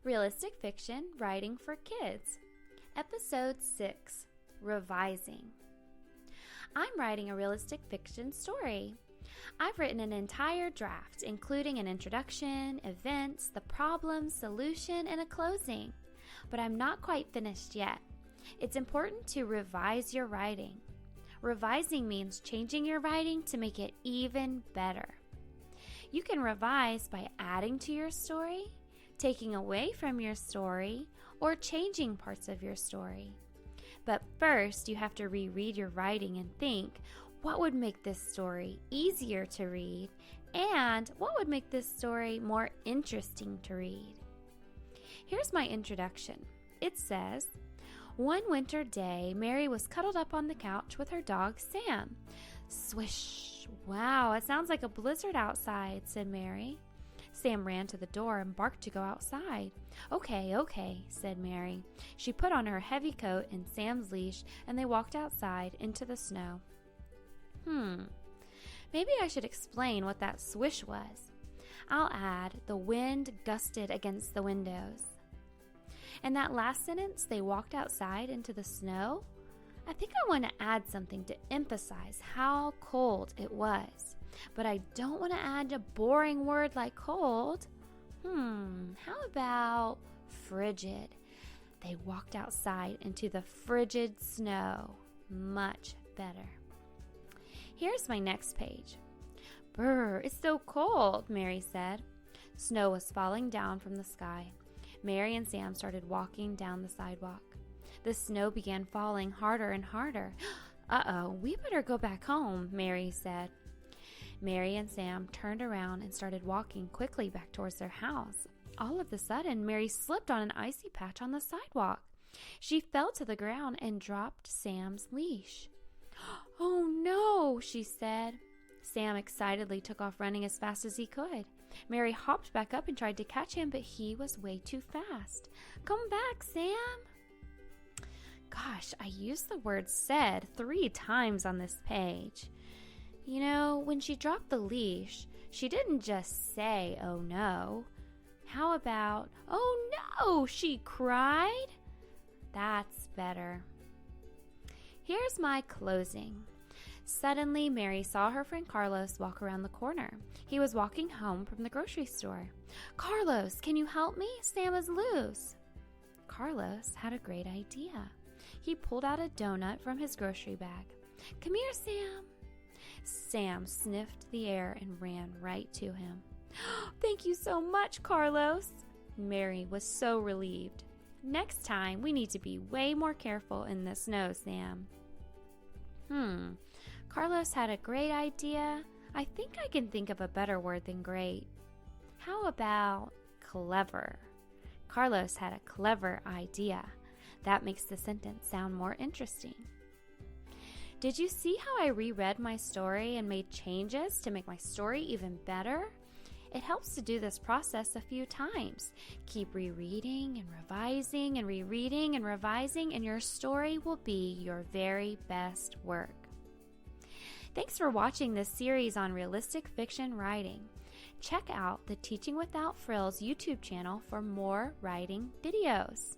Realistic Fiction Writing for Kids. Episode 6, Revising. I'm writing a realistic fiction story. I've written an entire draft, including an introduction, events, the problem, solution, and a closing. But I'm not quite finished yet. It's important to revise your writing. Revising means changing your writing to make it even better. You can revise by adding to your story, taking away from your story, or changing parts of your story. But first, you have to reread your writing and think, what would make this story easier to read, and what would make this story more interesting to read? Here's my introduction. It says, one winter day, Mary was cuddled up on the couch with her dog, Sam. Swish! Wow, it sounds like a blizzard outside, said Mary. Sam ran to the door and barked to go outside. Okay, said Mary. She put on her heavy coat and Sam's leash, and they walked outside into the snow. Maybe I should explain what that swish was. I'll add, the wind gusted against the windows. In that last sentence, they walked outside into the snow. I think I want to add something to emphasize how cold it was. But I don't want to add a boring word like cold. How about frigid? They walked outside into the frigid snow. Much better. Here's my next page. Brr, it's so cold, Mary said. Snow was falling down from the sky. Mary and Sam started walking down the sidewalk. The snow began falling harder and harder. Uh-oh, we better go back home, Mary said. Mary and Sam turned around and started walking quickly back towards their house. All of a sudden, Mary slipped on an icy patch on the sidewalk. She fell to the ground and dropped Sam's leash. Oh no, she said. Sam excitedly took off running as fast as he could. Mary hopped back up and tried to catch him, but he was way too fast. Come back, Sam. Gosh, I used the word said 3 times on this page. You know, when she dropped the leash, she didn't just say, oh no. How about, oh no, she cried? That's better. Here's my closing. Suddenly, Mary saw her friend Carlos walk around the corner. He was walking home from the grocery store. Carlos, can you help me? Sam is loose. Carlos had a great idea. He pulled out a donut from his grocery bag. Come here, Sam. Sam sniffed the air and ran right to him. Thank you so much, Carlos. Mary was so relieved. Next time, we need to be way more careful in the snow, Sam. Carlos had a great idea. I think I can think of a better word than great. How about clever? Carlos had a clever idea. That makes the sentence sound more interesting. Did you see how I reread my story and made changes to make my story even better? It helps to do this process a few times. Keep rereading and revising and rereading and revising, and your story will be your very best work. Thanks for watching this series on realistic fiction writing. Check out the Teaching Without Frills YouTube channel for more writing videos.